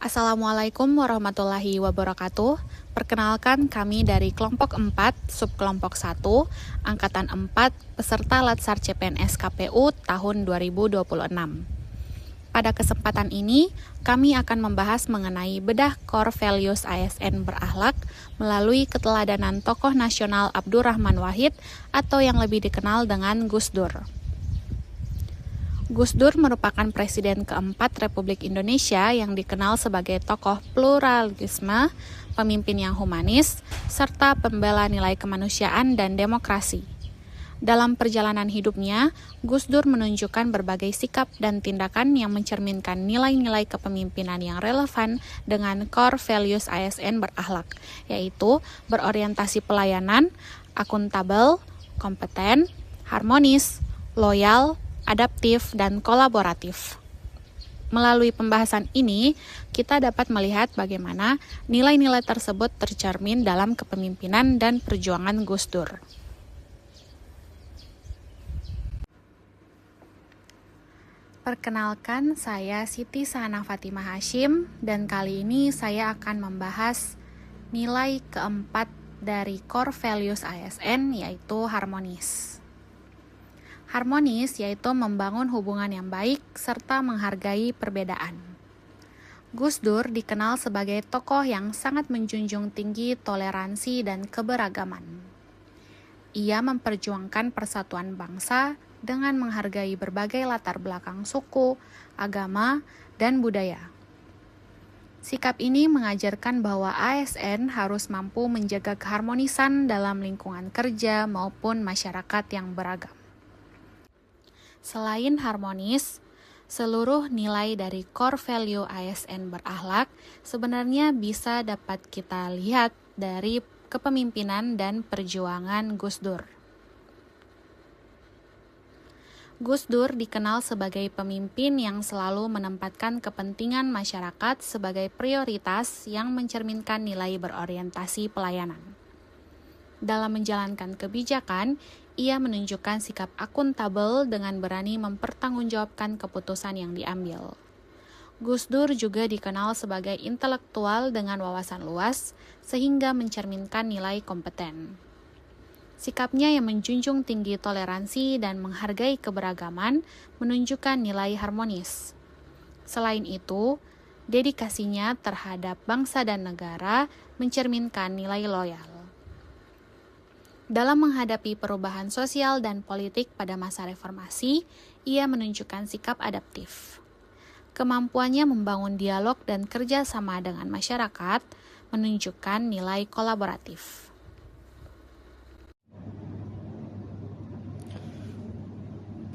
Assalamualaikum warahmatullahi wabarakatuh. Perkenalkan kami dari kelompok 4, subkelompok 1, angkatan 4, peserta Latsar CPNS KPU tahun 2026. Pada kesempatan ini, kami akan membahas mengenai bedah core values ASN berakhlak melalui keteladanan tokoh nasional Abdurrahman Wahid atau yang lebih dikenal dengan Gus Dur. Gus Dur merupakan presiden keempat Republik Indonesia yang dikenal sebagai tokoh pluralisme, pemimpin yang humanis, serta pembela nilai kemanusiaan dan demokrasi. Dalam perjalanan hidupnya, Gus Dur menunjukkan berbagai sikap dan tindakan yang mencerminkan nilai-nilai kepemimpinan yang relevan dengan core values ASN berakhlak, yaitu berorientasi pelayanan, akuntabel, kompeten, harmonis, loyal, adaptif, dan kolaboratif. Melalui pembahasan ini, kita dapat melihat bagaimana nilai-nilai tersebut tercermin dalam kepemimpinan dan perjuangan Gus Dur. Perkenalkan, saya Siti Sahana Fatimah Hashim, dan kali ini saya akan membahas nilai keempat dari core values ASN, yaitu harmonis. Harmonis yaitu membangun hubungan yang baik serta menghargai perbedaan. Gus Dur dikenal sebagai tokoh yang sangat menjunjung tinggi toleransi dan keberagaman. Ia memperjuangkan persatuan bangsa dengan menghargai berbagai latar belakang suku, agama, dan budaya. Sikap ini mengajarkan bahwa ASN harus mampu menjaga keharmonisan dalam lingkungan kerja maupun masyarakat yang beragam. Selain harmonis, seluruh nilai dari core value ASN berakhlak sebenarnya bisa dapat kita lihat dari kepemimpinan dan perjuangan Gus Dur. Gus Dur dikenal sebagai pemimpin yang selalu menempatkan kepentingan masyarakat sebagai prioritas yang mencerminkan nilai berorientasi pelayanan. Dalam menjalankan kebijakan, ia menunjukkan sikap akuntabel dengan berani mempertanggungjawabkan keputusan yang diambil. Gus Dur juga dikenal sebagai intelektual dengan wawasan luas, sehingga mencerminkan nilai kompeten. Sikapnya yang menjunjung tinggi toleransi dan menghargai keberagaman menunjukkan nilai harmonis. Selain itu, dedikasinya terhadap bangsa dan negara mencerminkan nilai loyal. Dalam menghadapi perubahan sosial dan politik pada masa reformasi, ia menunjukkan sikap adaptif. Kemampuannya membangun dialog dan kerja sama dengan masyarakat menunjukkan nilai kolaboratif.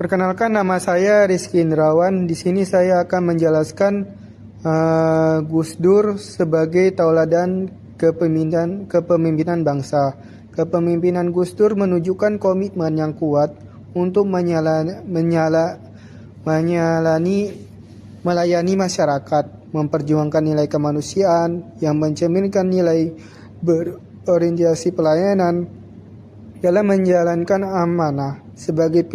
Perkenalkan, nama saya Rizky Indrawan. Di sini saya akan menjelaskan Gus Dur sebagai tauladan kepemimpinan bangsa. Kepemimpinan Gus Dur menunjukkan komitmen yang kuat untuk melayani masyarakat, memperjuangkan nilai kemanusiaan yang mencerminkan nilai berorientasi pelayanan dalam menjalankan amanah. Sebagai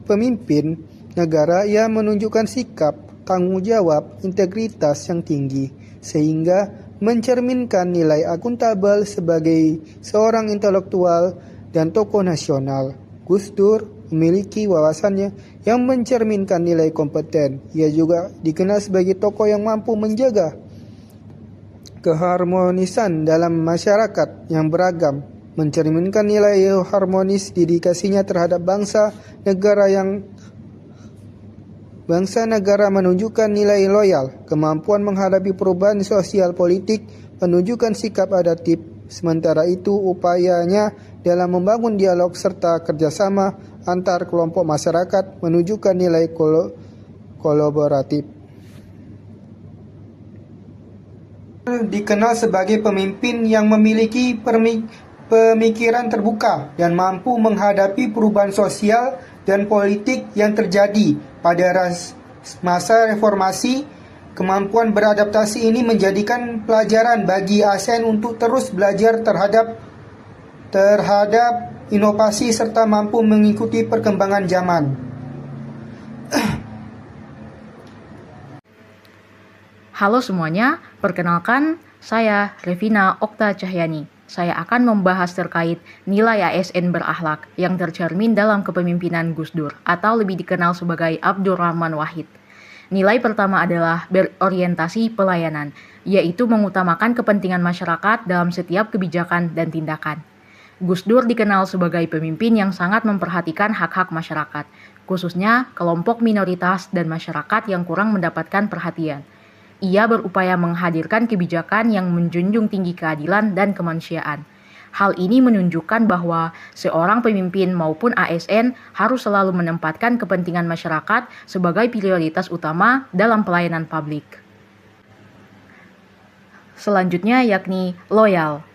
pemimpin negara, ia menunjukkan sikap tanggung jawab, integritas yang tinggi, sehingga mencerminkan nilai akuntabel sebagai seorang intelektual dan tokoh nasional. Gus Dur memiliki wawasannya yang mencerminkan nilai kompeten. Ia juga dikenal sebagai tokoh yang mampu menjaga keharmonisan dalam masyarakat yang beragam, mencerminkan nilai harmonis dedikasinya terhadap bangsa negara menunjukkan nilai loyal, kemampuan menghadapi perubahan sosial politik, menunjukkan sikap adaptif. Sementara itu, upayanya dalam membangun dialog serta kerjasama antar kelompok masyarakat menunjukkan nilai kolaboratif. Dikenal sebagai pemimpin yang memiliki pemikiran terbuka dan mampu menghadapi perubahan sosial dan politik yang terjadi pada masa reformasi. Kemampuan beradaptasi ini menjadikan pelajaran bagi ASN untuk terus belajar terhadap inovasi serta mampu mengikuti perkembangan zaman. Halo semuanya, perkenalkan saya Revina Okta Cahyani. Saya akan membahas terkait nilai ASN berakhlak yang tercermin dalam kepemimpinan Gus Dur atau lebih dikenal sebagai Abdurrahman Wahid. Nilai pertama adalah berorientasi pelayanan, yaitu mengutamakan kepentingan masyarakat dalam setiap kebijakan dan tindakan. Gus Dur dikenal sebagai pemimpin yang sangat memperhatikan hak-hak masyarakat, khususnya kelompok minoritas dan masyarakat yang kurang mendapatkan perhatian. Ia berupaya menghadirkan kebijakan yang menjunjung tinggi keadilan dan kemanusiaan. Hal ini menunjukkan bahwa seorang pemimpin maupun ASN harus selalu menempatkan kepentingan masyarakat sebagai prioritas utama dalam pelayanan publik. Selanjutnya yakni loyal.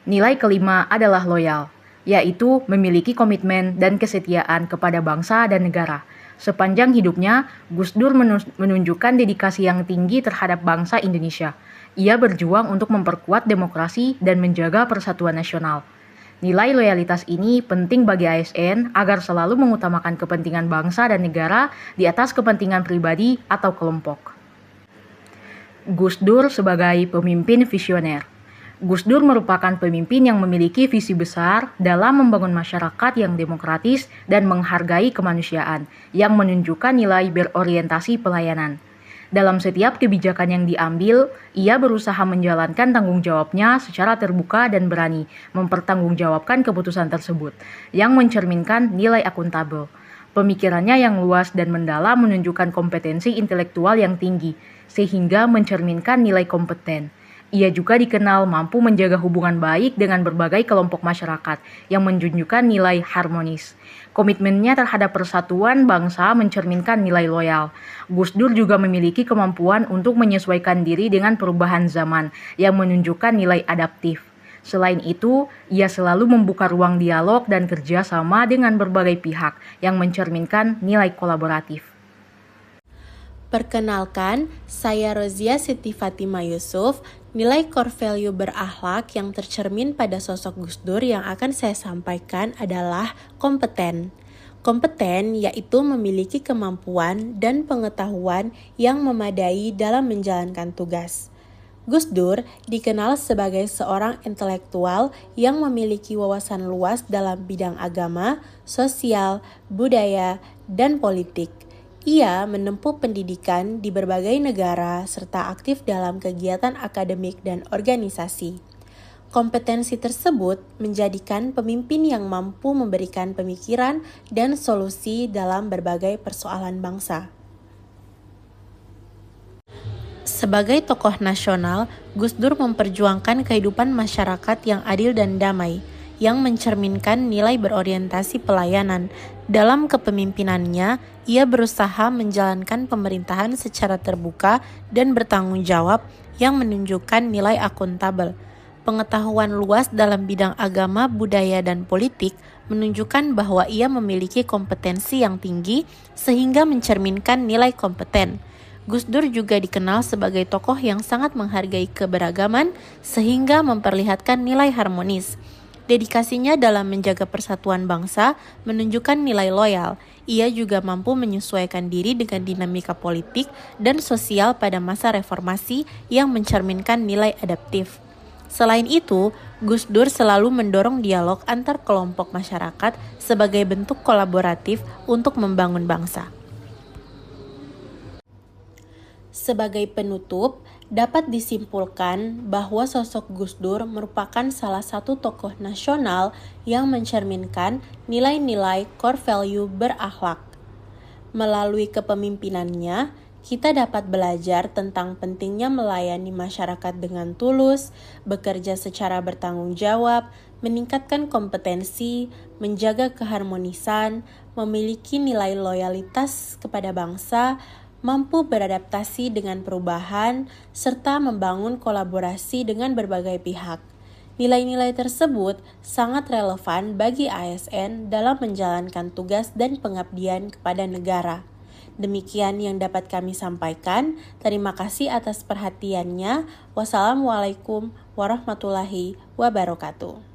Nilai kelima adalah loyal, yaitu memiliki komitmen dan kesetiaan kepada bangsa dan negara. Sepanjang hidupnya, Gus Dur menunjukkan dedikasi yang tinggi terhadap bangsa Indonesia. Ia berjuang untuk memperkuat demokrasi dan menjaga persatuan nasional. Nilai loyalitas ini penting bagi ASN agar selalu mengutamakan kepentingan bangsa dan negara di atas kepentingan pribadi atau kelompok. Gus Dur sebagai pemimpin visioner. Gus Dur merupakan pemimpin yang memiliki visi besar dalam membangun masyarakat yang demokratis dan menghargai kemanusiaan, yang menunjukkan nilai berorientasi pelayanan. Dalam setiap kebijakan yang diambil, ia berusaha menjalankan tanggung jawabnya secara terbuka dan berani mempertanggungjawabkan keputusan tersebut, yang mencerminkan nilai akuntabel. Pemikirannya yang luas dan mendalam menunjukkan kompetensi intelektual yang tinggi, sehingga mencerminkan nilai kompeten. Ia juga dikenal mampu menjaga hubungan baik dengan berbagai kelompok masyarakat yang menunjukkan nilai harmonis. Komitmennya terhadap persatuan bangsa mencerminkan nilai loyal. Gus Dur juga memiliki kemampuan untuk menyesuaikan diri dengan perubahan zaman yang menunjukkan nilai adaptif. Selain itu, ia selalu membuka ruang dialog dan kerjasama dengan berbagai pihak yang mencerminkan nilai kolaboratif. Perkenalkan, saya Rozia Siti Fatima Yusuf. Nilai core value berakhlak yang tercermin pada sosok Gus Dur yang akan saya sampaikan adalah kompeten. Kompeten yaitu memiliki kemampuan dan pengetahuan yang memadai dalam menjalankan tugas. Gus Dur dikenal sebagai seorang intelektual yang memiliki wawasan luas dalam bidang agama, sosial, budaya, dan politik. Ia menempuh pendidikan di berbagai negara serta aktif dalam kegiatan akademik dan organisasi. Kompetensi tersebut menjadikan pemimpin yang mampu memberikan pemikiran dan solusi dalam berbagai persoalan bangsa. Sebagai tokoh nasional, Gus Dur memperjuangkan kehidupan masyarakat yang adil dan damai, yang mencerminkan nilai berorientasi pelayanan. Dalam kepemimpinannya, ia berusaha menjalankan pemerintahan secara terbuka dan bertanggung jawab yang menunjukkan nilai akuntabel. Pengetahuan luas dalam bidang agama, budaya, dan politik menunjukkan bahwa ia memiliki kompetensi yang tinggi sehingga mencerminkan nilai kompeten. Gus Dur juga dikenal sebagai tokoh yang sangat menghargai keberagaman sehingga memperlihatkan nilai harmonis. Dedikasinya dalam menjaga persatuan bangsa menunjukkan nilai loyal. Ia juga mampu menyesuaikan diri dengan dinamika politik dan sosial pada masa reformasi yang mencerminkan nilai adaptif. Selain itu, Gus Dur selalu mendorong dialog antar kelompok masyarakat sebagai bentuk kolaboratif untuk membangun bangsa. Sebagai penutup, dapat disimpulkan bahwa sosok Gus Dur merupakan salah satu tokoh nasional yang mencerminkan nilai-nilai core value berakhlak. Melalui kepemimpinannya, kita dapat belajar tentang pentingnya melayani masyarakat dengan tulus, bekerja secara bertanggung jawab, meningkatkan kompetensi, menjaga keharmonisan, memiliki nilai loyalitas kepada bangsa, mampu beradaptasi dengan perubahan, serta membangun kolaborasi dengan berbagai pihak. Nilai-nilai tersebut sangat relevan bagi ASN dalam menjalankan tugas dan pengabdian kepada negara. Demikian yang dapat kami sampaikan. Terima kasih atas perhatiannya. Wassalamualaikum warahmatullahi wabarakatuh.